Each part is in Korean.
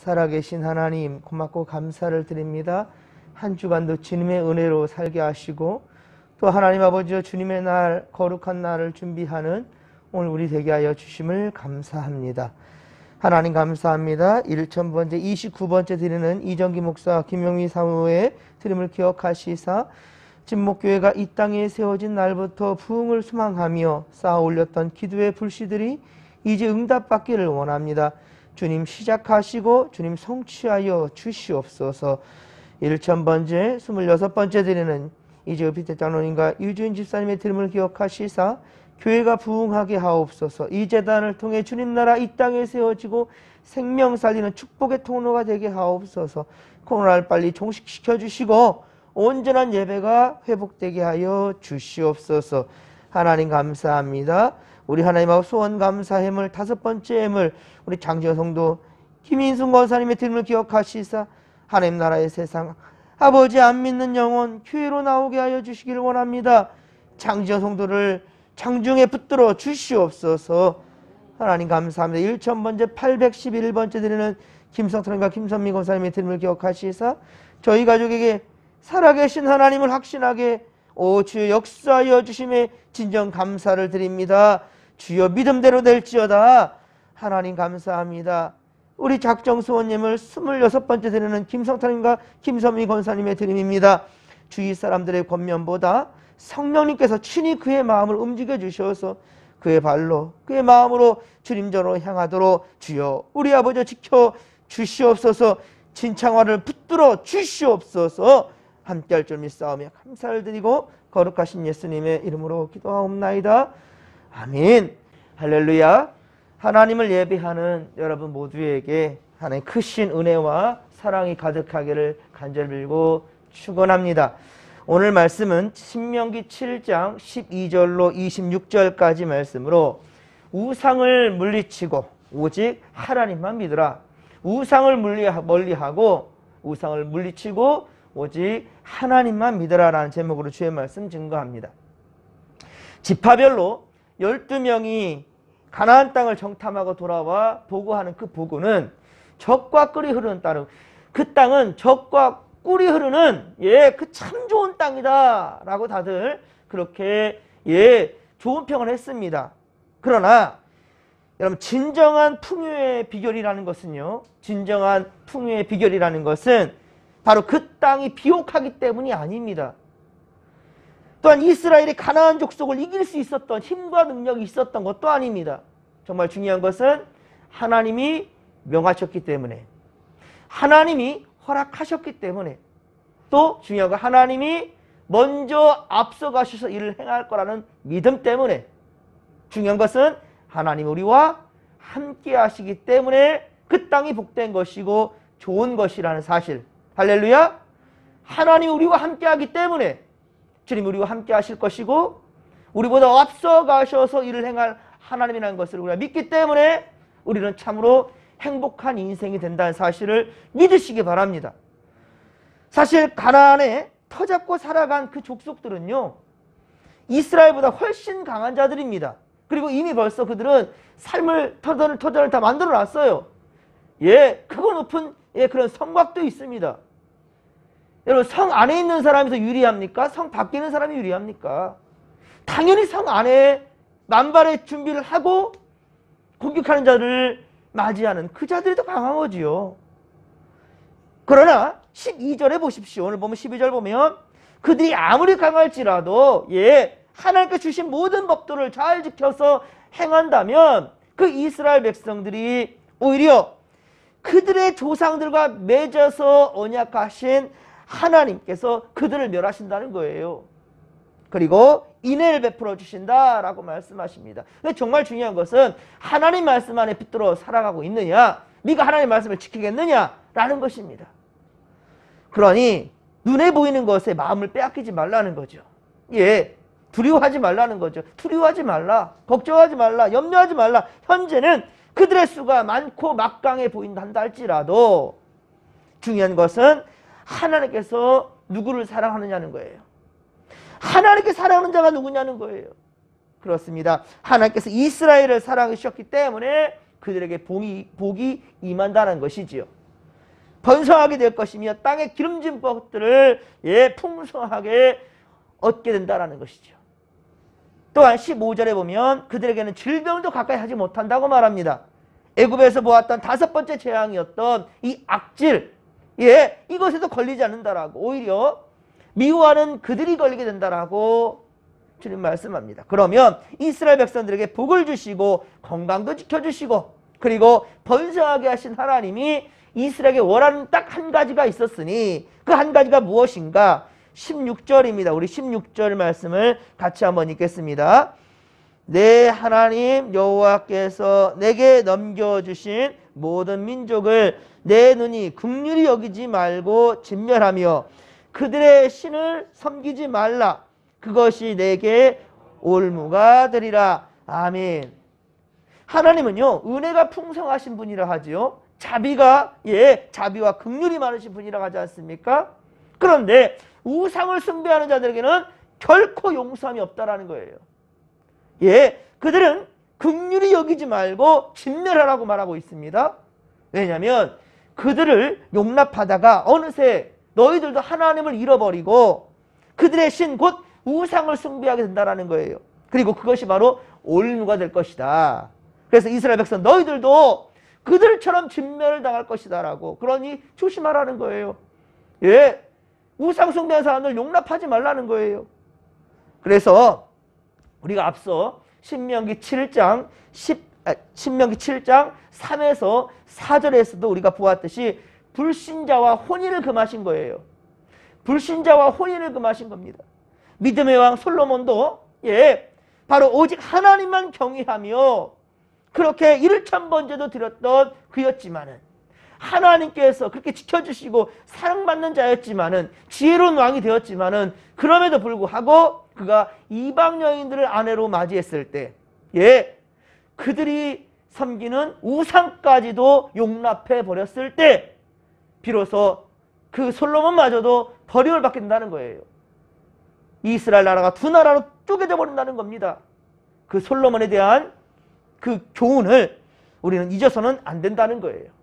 살아계신 하나님 고맙고 감사를 드립니다. 한 주간도 주님의 은혜로 살게 하시고 또 하나님 아버지여 주님의 날 거룩한 날을 준비하는 오늘 우리 되게 하여 주심을 감사합니다. 하나님 감사합니다. 1000번째 29번째 드리는 이정기 목사 김영미 사무의 드림을 기억하시사 진목교회가 이 땅에 세워진 날부터 부흥을 소망하며 쌓아 올렸던 기도의 불씨들이 이제 응답받기를 원합니다. 주님 시작하시고 주님 성취하여 주시옵소서. 1000번째 26번째 드리는 이제 비태 장로님과 유주인 집사님의 드림을 기억하시사 교회가 부흥하게 하옵소서. 이 재단을 통해 주님 나라 이 땅에 세워지고 생명 살리는 축복의 통로가 되게 하옵소서. 코로나를 빨리 종식시켜 주시고 온전한 예배가 회복되게 하여 주시옵소서. 하나님 감사합니다. 우리 하나님하고 소원 감사 해물 5번째 해물 우리 장지현 성도 김인순 권사님의 드림을 기억하시사 하나님 나라의 세상 아버지 안 믿는 영혼 교회로 나오게 하여 주시기를 원합니다. 장지현 성도를 장중에 붙들어 주시옵소서. 하나님 감사합니다. 1000번째 811번째 드리는 김성철과 김선미 권사님의 드림을 기억하시사 저희 가족에게 살아계신 하나님을 확신하게 오 주여 역사하여 주심에 진정 감사를 드립니다. 주여 믿음대로 될지어다. 하나님 감사합니다. 우리 작정수원님을 26번째 드리는 김성탄님과 김선미 권사님의 드림입니다. 주위 사람들의 권면보다 성령님께서 친히 그의 마음을 움직여 주셔서 그의 발로 그의 마음으로 주님전으로 향하도록 주여 우리 아버지 지켜 주시옵소서. 진창화를 붙들어 주시옵소서. 함께할 줄 믿사오며 감사를 드리고 거룩하신 예수님의 이름으로 기도하옵나이다. 아멘. 할렐루야. 하나님을 예배하는 여러분 모두에게 하나님 크신 은혜와 사랑이 가득하기를 간절히 빌고 축원합니다. 오늘 말씀은 신명기 7장 12절로 26절까지 말씀으로 우상을 물리치고 오직 하나님만 믿으라. 우상을 멀리하고 우상을 물리치고 오직 하나님만 믿으라라는 제목으로 주의 말씀 증거합니다. 지파별로 12명이 가나안 땅을 정탐하고 돌아와 보고하는 그 보고는 적과 꿀이 흐르는 땅, 그 땅은 적과 꿀이 흐르는 그 참 좋은 땅이다 라고 다들 그렇게 좋은 평을 했습니다. 그러나 여러분 진정한 풍요의 비결이라는 것은요, 진정한 풍요의 비결이라는 것은 바로 그 땅이 비옥하기 때문이 아닙니다. 또한 이스라엘이 가나안 족속을 이길 수 있었던 힘과 능력이 있었던 것도 아닙니다. 정말 중요한 것은 하나님이 명하셨기 때문에, 하나님이 허락하셨기 때문에, 또 중요한 건 하나님이 먼저 앞서가셔서 일을 행할 거라는 믿음 때문에, 중요한 것은 하나님 우리와 함께 하시기 때문에 그 땅이 복된 것이고 좋은 것이라는 사실. 할렐루야. 하나님 우리와 함께 하기 때문에 주님 우리와 함께 하실 것이고 우리보다 앞서 가셔서 일을 행할 하나님이라는 것을 우리가 믿기 때문에 우리는 참으로 행복한 인생이 된다는 사실을 믿으시기 바랍니다. 사실 가나안에 터잡고 살아간 그 족속들은요, 이스라엘보다 훨씬 강한 자들입니다. 그리고 이미 벌써 그들은 삶을 터전을 다 만들어 놨어요. 크고 높은 그런 성곽도 있습니다. 여러분 성 안에 있는 사람이 더 유리합니까? 성 밖에 있는 사람이 유리합니까? 당연히 성 안에 만발의 준비를 하고 공격하는 자를 맞이하는 그 자들이 더 강한 거지요. 그러나 12절에 보십시오. 오늘 보면 12절 보면 그들이 아무리 강할지라도 하나님께 주신 모든 법도를 잘 지켜서 행한다면 그 이스라엘 백성들이 오히려 그들의 조상들과 맺어서 언약하신 하나님께서 그들을 멸하신다는 거예요. 그리고 인애를 베풀어 주신다라고 말씀하십니다. 정말 중요한 것은 하나님 말씀 안에 붙들어 살아가고 있느냐, 네가 하나님 말씀을 지키겠느냐라는 것입니다. 그러니 눈에 보이는 것에 마음을 빼앗기지 말라는 거죠. 두려워하지 말라는 거죠. 두려워하지 말라, 걱정하지 말라, 염려하지 말라. 현재는 그들의 수가 많고 막강해 보인다 할지라도 중요한 것은 하나님께서 누구를 사랑하느냐는 거예요. 하나님께 사랑하는 자가 누구냐는 거예요. 그렇습니다. 하나님께서 이스라엘을 사랑하셨기 때문에 그들에게 복이 임한다는 것이지요. 번성하게 될 것이며 땅의 기름진 것들을 풍성하게 얻게 된다라는 것이죠. 또한 15절에 보면 그들에게는 질병도 가까이 하지 못한다고 말합니다. 애굽에서 보았던 5번째 재앙이었던 이 악질, 이것에도 걸리지 않는다라고, 오히려 미워하는 그들이 걸리게 된다라고 주님 말씀합니다. 그러면 이스라엘 백성들에게 복을 주시고 건강도 지켜주시고 그리고 번성하게 하신 하나님이 이스라엘에게 원하는 딱 한 가지가 있었으니 그 한 가지가 무엇인가? 16절입니다. 우리 16절 말씀을 같이 한번 읽겠습니다. 내 하나님 여호와께서 내게 넘겨주신 모든 민족을 내 눈이 긍휼히 여기지 말고 진멸하며 그들의 신을 섬기지 말라. 그것이 내게 올무가 되리라. 아멘. 하나님은요, 은혜가 풍성하신 분이라 하지요. 자비가, 자비와 긍휼이 많으신 분이라 하지 않습니까? 그런데 우상을 숭배하는 자들에게는 결코 용서함이 없다라는 거예요. 그들은 긍휼히 여기지 말고 진멸하라고 말하고 있습니다. 왜냐하면 그들을 용납하다가 어느새 너희들도 하나님을 잃어버리고 그들의 신 곧 우상을 숭배하게 된다라는 거예요. 그리고 그것이 바로 올무가 될 것이다. 그래서 이스라엘 백성 너희들도 그들처럼 진멸을 당할 것이다 라고, 그러니 조심하라는 거예요. 우상 숭배하는 사람들 용납하지 말라는 거예요. 그래서 우리가 앞서 신명기 7장 3에서 4절에서도 우리가 보았듯이 불신자와 혼인을 금하신 거예요. 불신자와 혼인을 금하신 겁니다. 믿음의 왕 솔로몬도 바로 오직 하나님만 경외하며 그렇게 1,000번제도 드렸던 그였지만은, 하나님께서 그렇게 지켜주시고 사랑받는 자였지만은, 지혜로운 왕이 되었지만은, 그럼에도 불구하고 그가 이방 여인들을 아내로 맞이했을 때 그들이 섬기는 우상까지도 용납해 버렸을 때 비로소 그 솔로몬마저도 버림을 받게 된다는 거예요. 이스라엘 나라가 두 나라로 쪼개져 버린다는 겁니다. 그 솔로몬에 대한 그 교훈을 우리는 잊어서는 안 된다는 거예요.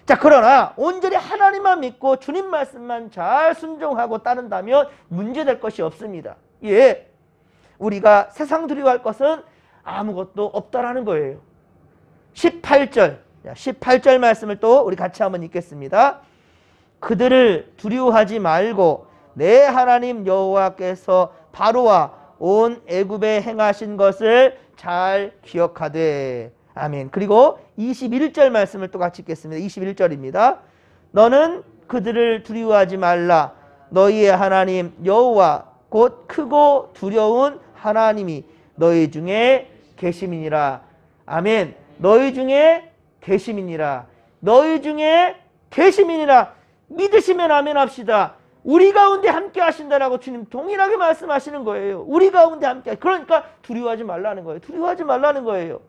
자, 그러나 온전히 하나님만 믿고 주님 말씀만 잘 순종하고 따른다면 문제될 것이 없습니다. 우리가 세상 두려워할 것은 아무것도 없다라는 거예요. 18절 말씀을 또 우리 같이 한번 읽겠습니다. 그들을 두려워하지 말고 내 하나님 여호와께서 바로와 온 애굽에 행하신 것을 잘 기억하되. 아멘. 그리고 21절 말씀을 또 같이 읽겠습니다. 21절입니다. 너는 그들을 두려워하지 말라. 너희의 하나님 여호와 곧 크고 두려운 하나님이 너희 중에 계심이니라. 아멘. 너희 중에 계심이니라. 너희 중에 계심이니라. 믿으시면 아멘 합시다. 우리 가운데 함께 하신다라고 주님 동일하게 말씀하시는 거예요. 우리 가운데 함께. 그러니까 두려워하지 말라는 거예요. 두려워하지 말라는 거예요.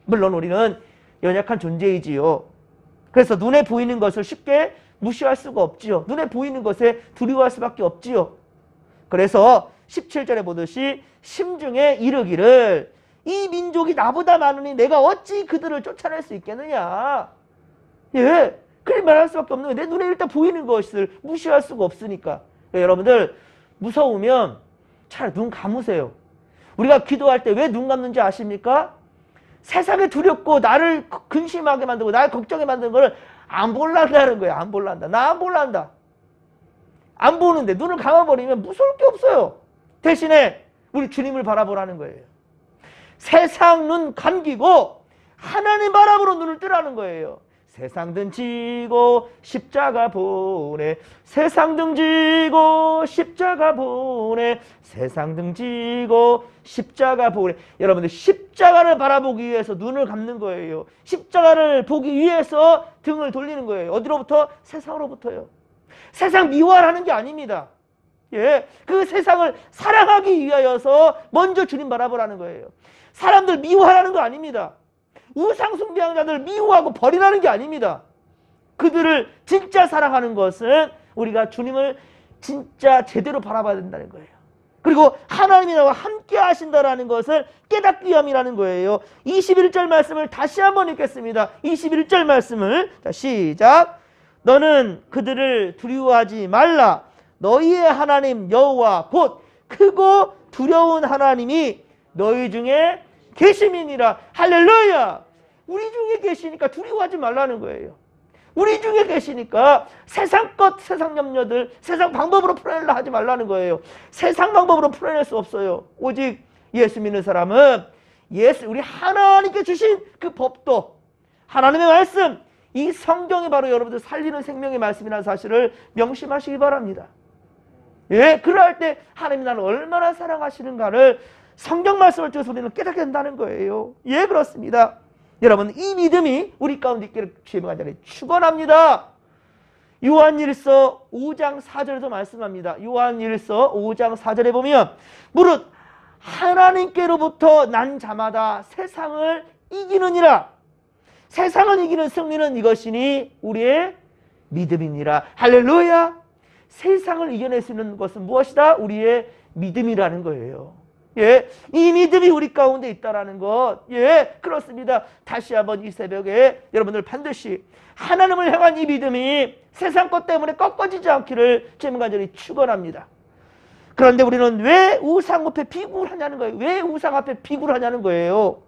물론 우리는 연약한 존재이지요. 그래서 눈에 보이는 것을 쉽게 무시할 수가 없지요. 눈에 보이는 것에 두려워할 수밖에 없지요. 그래서 17절에 보듯이 심중에 이르기를 이 민족이 나보다 많으니 내가 어찌 그들을 쫓아낼 수 있겠느냐. 그렇게 말할 수밖에 없는 거예요. 내 눈에 일단 보이는 것을 무시할 수가 없으니까. 여러분들 무서우면 차라리 눈 감으세요. 우리가 기도할 때 왜 눈 감는지 아십니까? 세상에 두렵고 나를 근심하게 만들고 나를 걱정하게 만드는 거를 안 볼란다는 거예요. 안 볼란다. 나 안 볼란다. 안 보는데 눈을 감아버리면 무서울 게 없어요. 대신에 우리 주님을 바라보라는 거예요. 세상 눈 감기고 하나님 바라보러 눈을 뜨라는 거예요. 세상 등 지고 십자가 보내. 세상 등 지고 십자가 보내. 세상 등 지고 십자가 보내. 여러분들 십자가를 바라보기 위해서 눈을 감는 거예요. 십자가를 보기 위해서 등을 돌리는 거예요. 어디로부터? 세상으로부터요. 세상 미워하는 게 아닙니다. 그 세상을 사랑하기 위하여서 먼저 주님 바라보라는 거예요. 사람들 미워하라는 거 아닙니다. 우상 숭배하는 자들을 미워하고 버리라는 게 아닙니다. 그들을 진짜 사랑하는 것은 우리가 주님을 진짜 제대로 바라봐야 된다는 거예요. 그리고 하나님이 나와 함께 하신다는 것을 깨닫기 위함이라는 거예요. 21절 말씀을 다시 한번 읽겠습니다. 21절 말씀을 시작. 너는 그들을 두려워하지 말라. 너희의 하나님 여호와 곧 크고 두려운 하나님이 너희 중에 계심이니라. 할렐루야. 우리 중에 계시니까 두려워하지 말라는 거예요. 우리 중에 계시니까 세상 것, 세상 염려들, 세상 방법으로 풀어내려 하지 말라는 거예요. 세상 방법으로 풀어낼 수 없어요. 오직 예수 믿는 사람은 우리 하나님께 주신 그 법도, 하나님의 말씀, 이 성경이 바로 여러분들 살리는 생명의 말씀이라는 사실을 명심하시기 바랍니다. 예, 그럴 때 하나님이 나를 얼마나 사랑하시는가를 성경 말씀을 통해서 우리는 깨닫게 된다는 거예요. 예, 그렇습니다. 여러분, 이 믿음이 우리 가운데 있기를 주의 간절히 축원합니다. 요한일서 5장 4절에도 말씀합니다. 요한일서 5장 4절에 보면 무릇 하나님께로부터 난 자마다 세상을 이기느니라. 세상을 이기는 승리는 이것이니 우리의 믿음이니라. 할렐루야. 세상을 이겨낼 수 있는 것은 무엇이다? 우리의 믿음이라는 거예요. 예, 이 믿음이 우리 가운데 있다라는 것. 예, 그렇습니다. 다시 한번 이 새벽에 여러분들 반드시 하나님을 향한 이 믿음이 세상 것 때문에 꺾어지지 않기를 주님 간절히 축원합니다. 그런데 우리는 왜 우상 앞에 비굴 하냐는 거예요. 왜 우상 앞에 비굴 하냐는 거예요.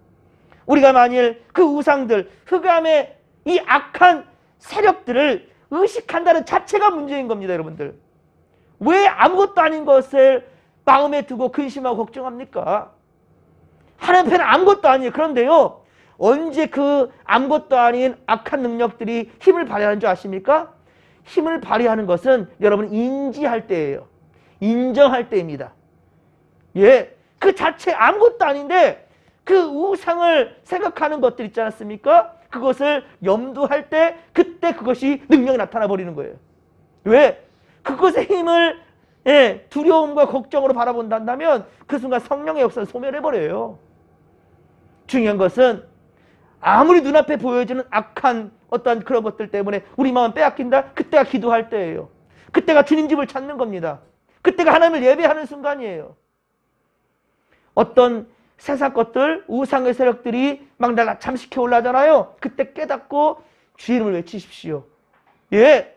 우리가 만일 그 우상들, 흑암의 이 악한 세력들을 의식한다는 자체가 문제인 겁니다, 여러분들. 왜 아무것도 아닌 것을 마음에 두고 근심하고 걱정합니까? 하나님 편은 아무것도 아니에요. 그런데요, 언제 그 아무것도 아닌 악한 능력들이 힘을 발휘하는 줄 아십니까? 힘을 발휘하는 것은 여러분 인지할 때예요. 인정할 때입니다. 예, 그 자체 아무것도 아닌데 그 우상을 생각하는 것들 있지 않습니까? 그것을 염두할 때 그때 그것이 능력이 나타나 버리는 거예요. 왜? 그것의 힘을 두려움과 걱정으로 바라본다면 그 순간 성령의 역사를 소멸해버려요. 중요한 것은 아무리 눈앞에 보여지는 악한 어떤 그런 것들 때문에 우리 마음 빼앗긴다? 그때가 기도할 때예요. 그때가 주님 집을 찾는 겁니다. 그때가 하나님을 예배하는 순간이에요. 어떤 세상 것들, 우상의 세력들이 막 날 잠식해 올라잖아요. 그때 깨닫고 주 이름을 외치십시오. 예,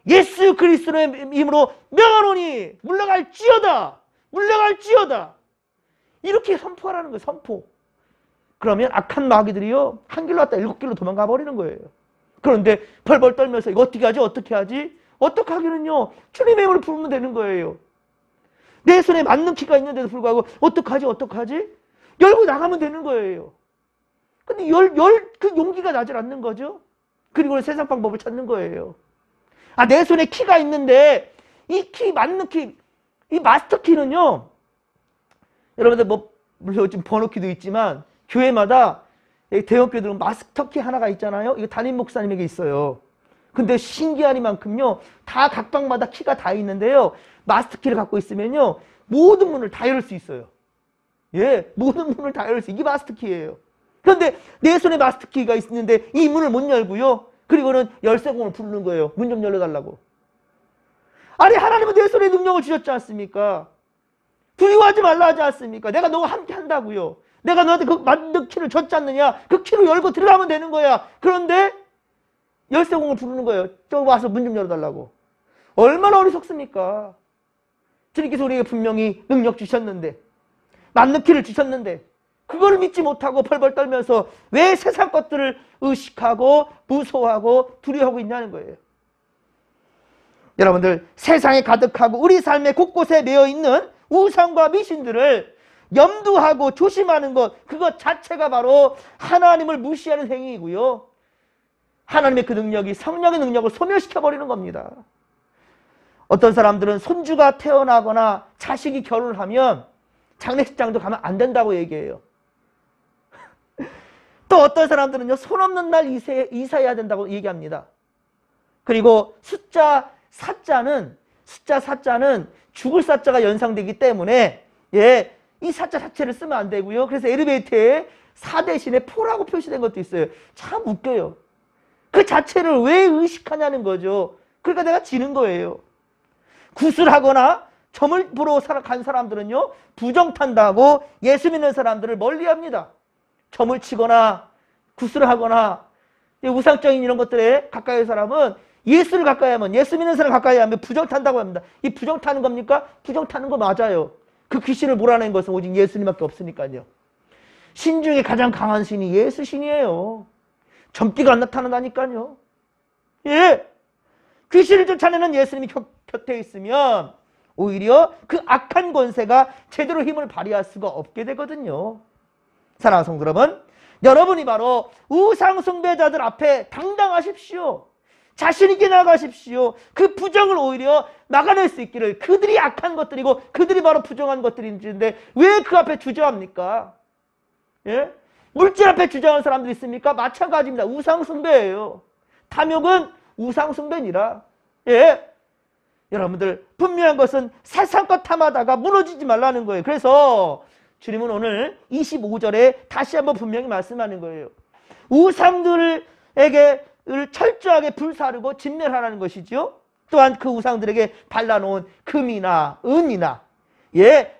예수 그리스도의 이름으로 명하노니 물러갈지어다, 물러갈지어다. 이렇게 선포하라는 거예요. 선포. 그러면 악한 마귀들이요, 한 길로 왔다 7길로 도망가 버리는 거예요. 그런데 벌벌 떨면서 이거 어떻게 하지? 어떻게 하지? 어떻게 하기는요, 주님의 이름을 부르면 되는 거예요. 내 손에 맞는 키가 있는데도 불구하고 어떡하지? 어떡하지? 열고 나가면 되는 거예요. 근데 그 용기가 나질 않는 거죠. 그리고 세상 방법을 찾는 거예요. 아, 내 손에 키가 있는데 이 키, 맞는 키, 이 마스터 키는요, 여러분들 뭐 물론 요즘 번호키도 있지만 교회마다 대형교회들은 마스터 키 하나가 있잖아요. 이거 담임 목사님에게 있어요. 근데 신기하니만큼요, 다 각 방마다 키가 다 있는데요, 마스터 키를 갖고 있으면요 모든 문을 다 열을 수 있어요. 예, 모든 문을 다 열을 수 있어요. 이게 마스터 키예요. 그런데 내 손에 마스터 키가 있는데 이 문을 못 열고요, 그리고는 열쇠공을 부르는 거예요. 문 좀 열어달라고. 아니, 하나님은 내 손에 능력을 주셨지 않습니까? 두려워하지 말라 하지 않습니까? 내가 너와 함께 한다고요. 내가 너한테 그 만든 키를 줬지 않느냐? 그 키로 열고 들어가면 되는 거야. 그런데 열쇠공을 부르는 거예요. 저 와서 문 좀 열어달라고. 얼마나 어리석습니까? 주님께서 우리에게 분명히 능력 주셨는데, 맞는 키를 주셨는데 그걸 믿지 못하고 벌벌 떨면서 왜 세상 것들을 의식하고 무서워하고 두려워하고 있냐는 거예요. 여러분들, 세상에 가득하고 우리 삶의 곳곳에 매여있는 우상과 미신들을 염두하고 조심하는 것, 그것 자체가 바로 하나님을 무시하는 행위이고요, 하나님의 그 능력이, 성령의 능력을 소멸시켜버리는 겁니다. 어떤 사람들은 손주가 태어나거나 자식이 결혼을 하면 장례식장도 가면 안 된다고 얘기해요. 또 어떤 사람들은요, 손 없는 날 이사해야 된다고 얘기합니다. 그리고 숫자 4자는 죽을 사자가 연상되기 때문에, 예, 이 사자 자체를 쓰면 안 되고요. 그래서 엘리베이터에 4 대신에 4라고 표시된 것도 있어요. 참 웃겨요. 그 자체를 왜 의식하냐는 거죠. 그러니까 내가 지는 거예요. 구슬하거나 점을 보러 간 사람들은요, 부정탄다고 예수 믿는 사람들을 멀리합니다. 점을 치거나 구슬을 하거나 우상적인 이런 것들에 가까이 사람은 예수를 가까이 하면, 예수 믿는 사람 가까이 하면 부정 탄다고 합니다. 이 부정 타는 겁니까? 부정 타는 거 맞아요. 그 귀신을 몰아낸 것은 오직 예수님밖에 없으니까요. 신 중에 가장 강한 신이 예수 신이에요. 점띠가 안 나타난다니까요. 예. 귀신을 쫓아내는 예수님이 곁에 있으면 오히려 그 악한 권세가 제대로 힘을 발휘할 수가 없게 되거든요. 사랑하는 성도 여러분, 여러분이 바로 우상 숭배자들 앞에 당당하십시오. 자신 있게 나가십시오. 그 부정을 오히려 막아낼 수 있기를. 그들이 악한 것들이고 그들이 바로 부정한 것들인데 왜 그 앞에 주저합니까? 예? 물질 앞에 주저하는 사람들이 있습니까? 마찬가지입니다. 우상 숭배예요. 탐욕은 우상 숭배니라. 예? 여러분들, 분명한 것은 세상 것 탐하다가 무너지지 말라는 거예요. 그래서 주님은 오늘 25절에 다시 한번 분명히 말씀하는 거예요. 우상들에게 철저하게 불사르고 진멸하라는 것이죠. 또한 그 우상들에게 발라놓은 금이나 은이나, 예,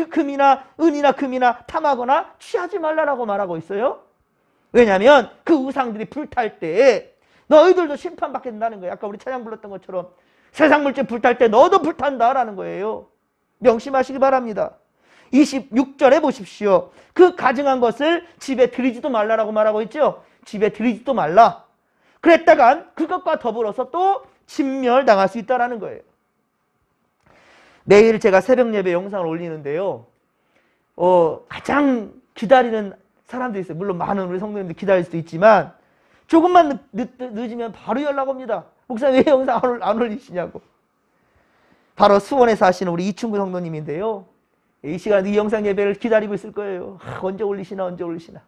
금이나 은이나 금이나 탐하거나 취하지 말라라고 말하고 있어요. 왜냐하면 그 우상들이 불탈 때 너희들도 심판받게 된다는 거예요. 아까 우리 찬양 불렀던 것처럼 세상 물질 불탈 때 너도 불탄다라는 거예요. 명심하시기 바랍니다. 26절에 보십시오. 그 가증한 것을 집에 들이지도 말라라고 말하고 있죠. 집에 들이지도 말라. 그랬다간 그것과 더불어서 또 진멸당할 수 있다는 거예요. 내일 제가 새벽 예배 영상을 올리는데요. 가장 기다리는 사람들이 있어요. 물론 많은 우리 성도님들 기다릴 수도 있지만 조금만 늦으면 바로 연락 옵니다. 목사님 왜 영상 안 올리시냐고. 바로 수원에 사시는 우리 이충구 성도님인데요. 이 시간 이 영상 예배를 기다리고 있을 거예요. 언제 올리시나 언제 올리시나.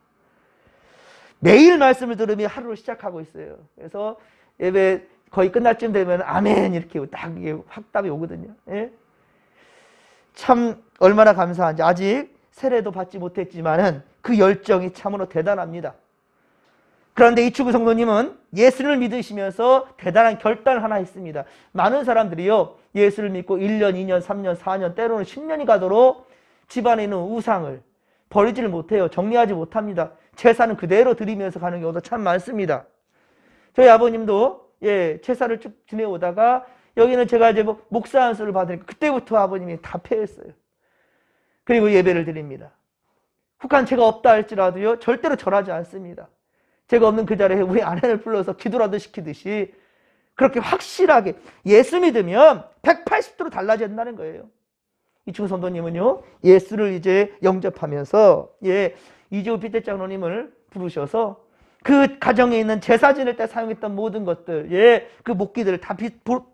매일 말씀을 들으며 하루를 시작하고 있어요. 그래서 예배 거의 끝날 쯤 되면 아멘 이렇게 딱 확답이 오거든요. 예? 참 얼마나 감사한지. 아직 세례도 받지 못했지만은 그 열정이 참으로 대단합니다. 그런데 이충구 성도님은 예수를 믿으시면서 대단한 결단 하나 있습니다. 많은 사람들이요, 예수를 믿고 1년, 2년, 3년, 4년, 때로는 10년이 가도록 집안에 있는 우상을 버리지를 못해요. 정리하지 못합니다. 제사는 그대로 드리면서 가는 경우도 참 많습니다. 저희 아버님도 제사를 쭉 지내오다가 여기는 제가 이제 목사 안수를 받으니까 그때부터 아버님이 다 폐했어요. 그리고 예배를 드립니다. 혹한 제가 없다 할지라도요, 절대로 절하지 않습니다. 제가 없는 그 자리에 우리 아내를 불러서 기도라도 시키듯이 그렇게 확실하게 예수 믿으면 180도로 달라진다는 거예요. 이충구 성도님은요, 예수를 이제 영접하면서 이재호 피대장로님을 부르셔서 그 가정에 있는 제사 지낼 때 사용했던 모든 것들, 그 목기들을 다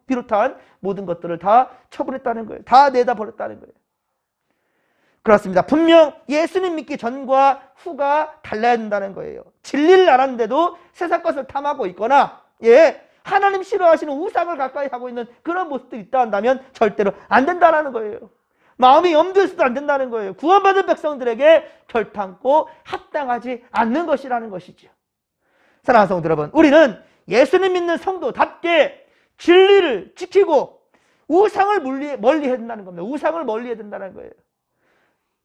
비롯한 모든 것들을 다 처분했다는 거예요. 다 내다 버렸다는 거예요. 그렇습니다. 분명 예수님 믿기 전과 후가 달라야 된다는 거예요. 진리를 알았는데도 세상 것을 탐하고 있거나 하나님 싫어하시는 우상을 가까이 하고 있는 그런 모습들이 있다 한다면 절대로 안 된다는 거예요. 마음이 염두에서도 안 된다는 거예요. 구원받은 백성들에게 결탄코 합당하지 않는 것이라는 것이죠. 사랑하는 성도 여러분, 우리는 예수님 믿는 성도답게 진리를 지키고 우상을 멀리해야 된다는 겁니다. 우상을 멀리해야 된다는 거예요.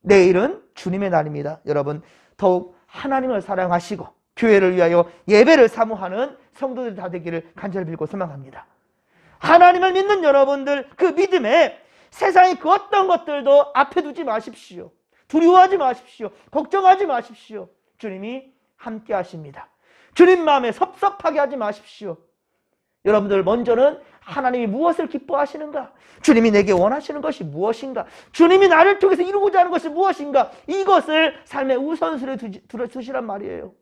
내일은 주님의 날입니다. 여러분, 더욱 하나님을 사랑하시고 교회를 위하여 예배를 사모하는 성도들 다 되기를 간절히 빌고 소망합니다. 하나님을 믿는 여러분들, 그 믿음에 세상의 그 어떤 것들도 앞에 두지 마십시오. 두려워하지 마십시오. 걱정하지 마십시오. 주님이 함께 하십니다. 주님 마음에 섭섭하게 하지 마십시오. 여러분들, 먼저는 하나님이 무엇을 기뻐하시는가? 주님이 내게 원하시는 것이 무엇인가? 주님이 나를 통해서 이루고자 하는 것이 무엇인가? 이것을 삶의 우선순위에 두시란 말이에요.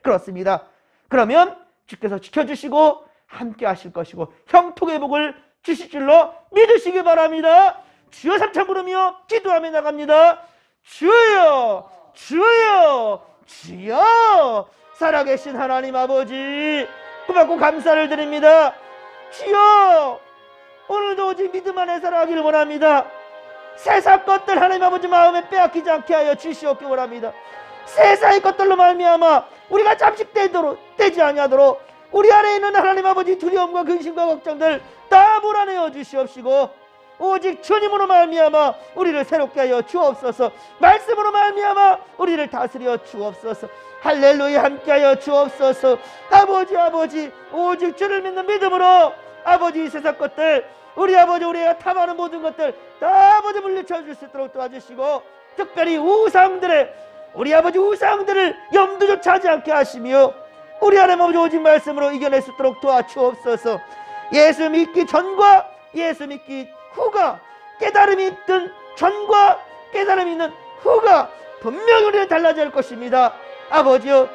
그렇습니다. 그러면 주께서 지켜주시고 함께 하실 것이고 형통의 복을 주실 줄로 믿으시기 바랍니다. 주여 삼창 부르며 기도하며 나갑니다. 주여, 주여, 주여. 살아계신 하나님 아버지, 고맙고 감사를 드립니다. 주여, 오늘도 오직 믿음 안에 살아가기를 원합니다. 세상 것들 하나님 아버지 마음에 빼앗기지 않게 하여 주시옵기 원합니다. 세상의 것들로 말미암아 우리가 잠식되지 아니하도록 우리 안에 있는 하나님 아버지 두려움과 근심과 걱정들 다 몰아내어 주시옵시고 오직 주님으로 말미암아 우리를 새롭게 하여 주옵소서. 말씀으로 말미암아 우리를 다스려 주옵소서. 할렐루야 함께하여 주옵소서. 아버지 오직 주를 믿는 믿음으로 아버지 이 세상 것들 우리 아버지 우리가 탐하는 모든 것들 다 아버지 물리쳐 줄 수 있도록 도와주시고 특별히 우리 아버지 우상들을 염두조차 하지 않게 하시며 우리 하나님 아버지 오직 말씀으로 이겨낼 수 있도록 도와주옵소서. 예수 믿기 전과 예수 믿기 후가 깨달음이 있든 전과 깨달음이 있는 후가 분명히 우리는 달라질 것입니다. 아버지여